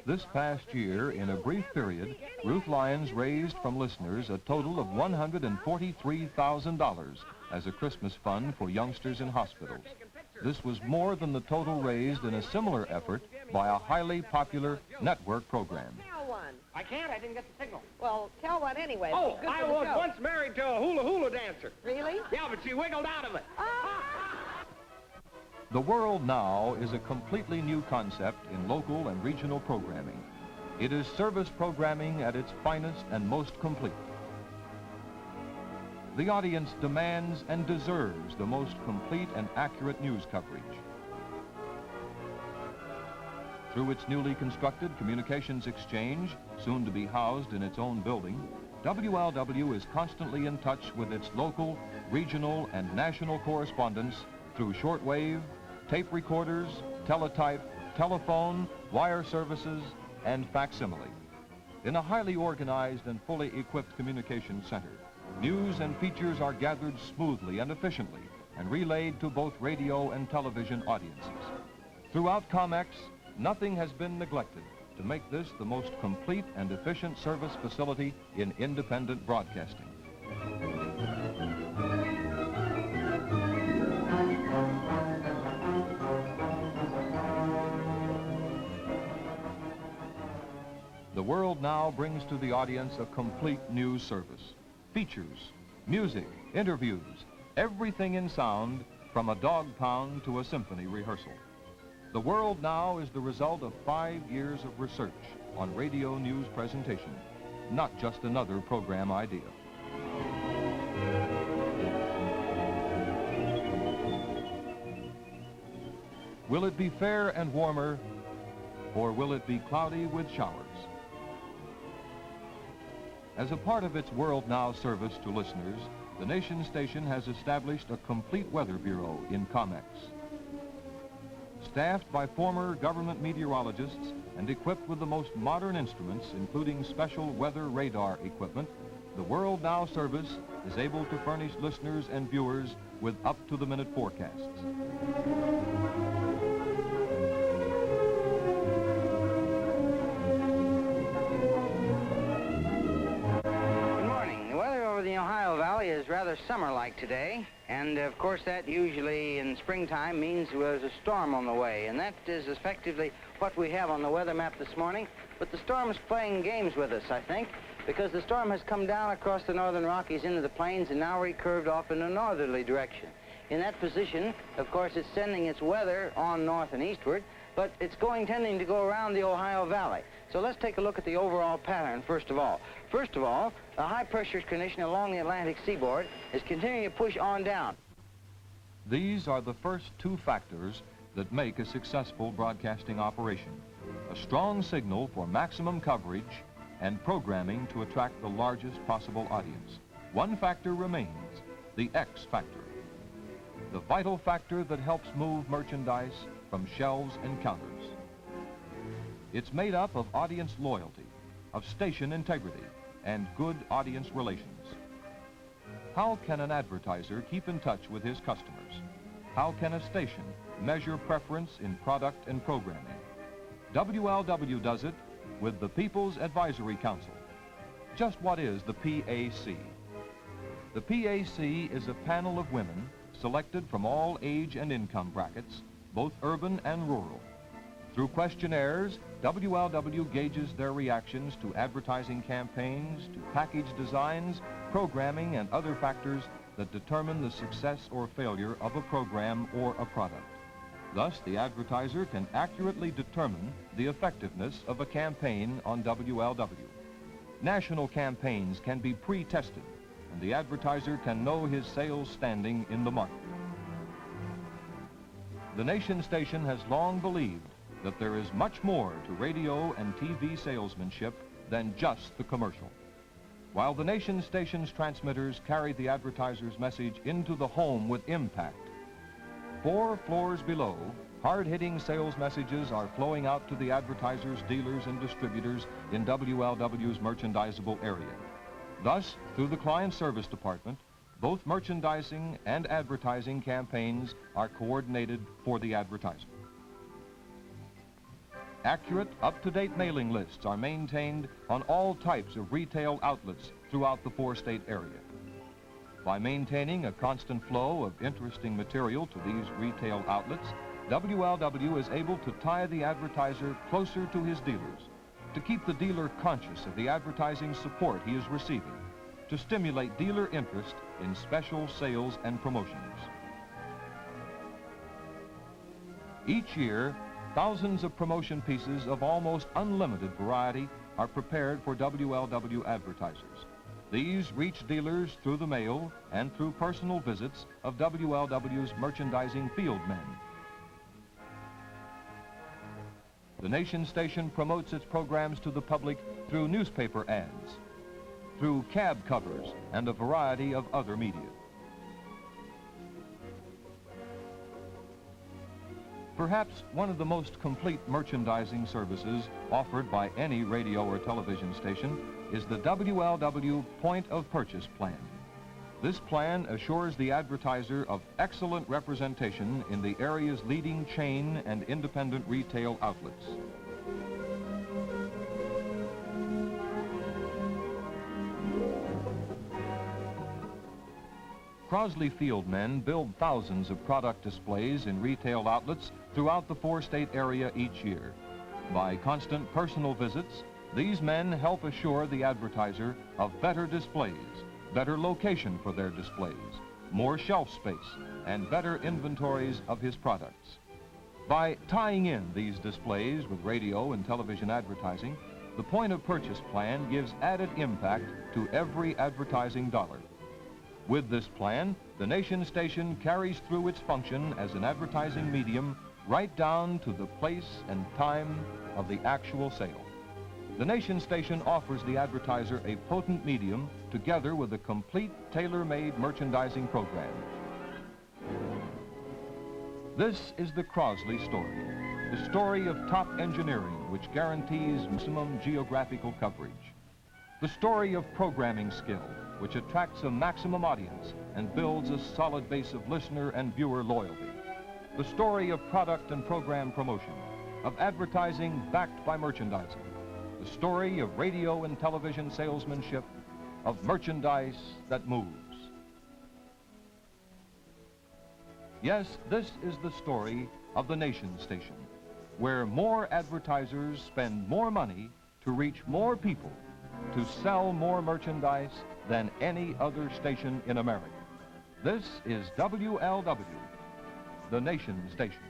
This past year, in a brief period, Ruth Lyons raised from listeners a total of $143,000 as a Christmas fund for youngsters in hospitals. This was more than the total raised in a similar effort by a highly popular network program. Tell one. I can't. I didn't get the signal. Well, tell one anyway. Oh, I was once married to a hula dancer. Really? Yeah, but she wiggled out of it. The World Now is a completely new concept in local and regional programming. It is service programming at its finest and most complete. The audience demands and deserves the most complete and accurate news coverage. Through its newly constructed Communications Exchange, soon to be housed in its own building, WLW is constantly in touch with its local, regional, and national correspondents through shortwave, tape recorders, teletype, telephone, wire services, and facsimile. In a highly organized and fully equipped communications center, news and features are gathered smoothly and efficiently and relayed to both radio and television audiences. Throughout COMEX, nothing has been neglected to make this the most complete and efficient service facility in independent broadcasting. The World Now brings to the audience a complete news service. Features, music, interviews, everything in sound from a dog pound to a symphony rehearsal. The World Now is the result of 5 years of research on radio news presentation, not just another program idea. Will it be fair and warmer, or will it be cloudy with showers? As a part of its World Now service to listeners, the nation station has established a complete weather bureau in COMEX. Staffed by former government meteorologists and equipped with the most modern instruments, including special weather radar equipment, the World Now service is able to furnish listeners and viewers with up-to-the-minute forecasts. The Ohio Valley is rather summer-like today, and of course that usually in springtime means there's a storm on the way, and that is effectively what we have on the weather map this morning. But the storm's playing games with us, I think, because the storm has come down across the northern Rockies into the plains and now recurved off in a northerly direction. In that position, of course, it's sending its weather on north and eastward, but it's tending to go around the Ohio Valley. So let's take a look at the overall pattern first of all. First of all, a high-pressure condition along the Atlantic seaboard is continuing to push on down. These are the first two factors that make a successful broadcasting operation: a strong signal for maximum coverage and programming to attract the largest possible audience. One factor remains, the X factor, the vital factor that helps move merchandise from shelves and counters. It's made up of audience loyalty, of station integrity, and good audience relations. How can an advertiser keep in touch with his customers? How can a station measure preference in product and programming? WLW does it with the People's Advisory Council. Just what is the PAC? The PAC is a panel of women selected from all age and income brackets, both urban and rural. Through questionnaires, WLW gauges their reactions to advertising campaigns, to package designs, programming, and other factors that determine the success or failure of a program or a product. Thus, the advertiser can accurately determine the effectiveness of a campaign on WLW. National campaigns can be pre-tested, and the advertiser can know his sales standing in the market. The nation station has long believed that there is much more to radio and TV salesmanship than just the commercial. While the nation station's transmitters carry the advertiser's message into the home with impact, 4 floors below, hard-hitting sales messages are flowing out to the advertisers, dealers, and distributors in WLW's merchandisable area. Thus, through the client service department, both merchandising and advertising campaigns are coordinated for the advertiser. Accurate, up-to-date mailing lists are maintained on all types of retail outlets throughout the four-state area. By maintaining a constant flow of interesting material to these retail outlets, WLW is able to tie the advertiser closer to his dealers, to keep the dealer conscious of the advertising support he is receiving, to stimulate dealer interest in special sales and promotions. Each year, thousands of promotion pieces of almost unlimited variety are prepared for WLW advertisers. These reach dealers through the mail and through personal visits of WLW's merchandising field men. The Nation station promotes its programs to the public through newspaper ads, through cab covers, and a variety of other media. Perhaps one of the most complete merchandising services offered by any radio or television station is the WLW Point of Purchase Plan. This plan assures the advertiser of excellent representation in the area's leading chain and independent retail outlets. Crosley field men build thousands of product displays in retail outlets throughout the four-state area each year. By constant personal visits, these men help assure the advertiser of better displays, better location for their displays, more shelf space, and better inventories of his products. By tying in these displays with radio and television advertising, the Point of Purchase Plan gives added impact to every advertising dollar. With this plan, the Nation station carries through its function as an advertising medium right down to the place and time of the actual sale. The Nation station offers the advertiser a potent medium together with a complete tailor-made merchandising program. This is the Crosley story, the story of top engineering which guarantees maximum geographical coverage, the story of programming skill which attracts a maximum audience and builds a solid base of listener and viewer loyalty, the story of product and program promotion, of advertising backed by merchandising, the story of radio and television salesmanship, of merchandise that moves. Yes, this is the story of the Nation station, where more advertisers spend more money to reach more people, to sell more merchandise than any other station in America. This is WLW, the Nation station.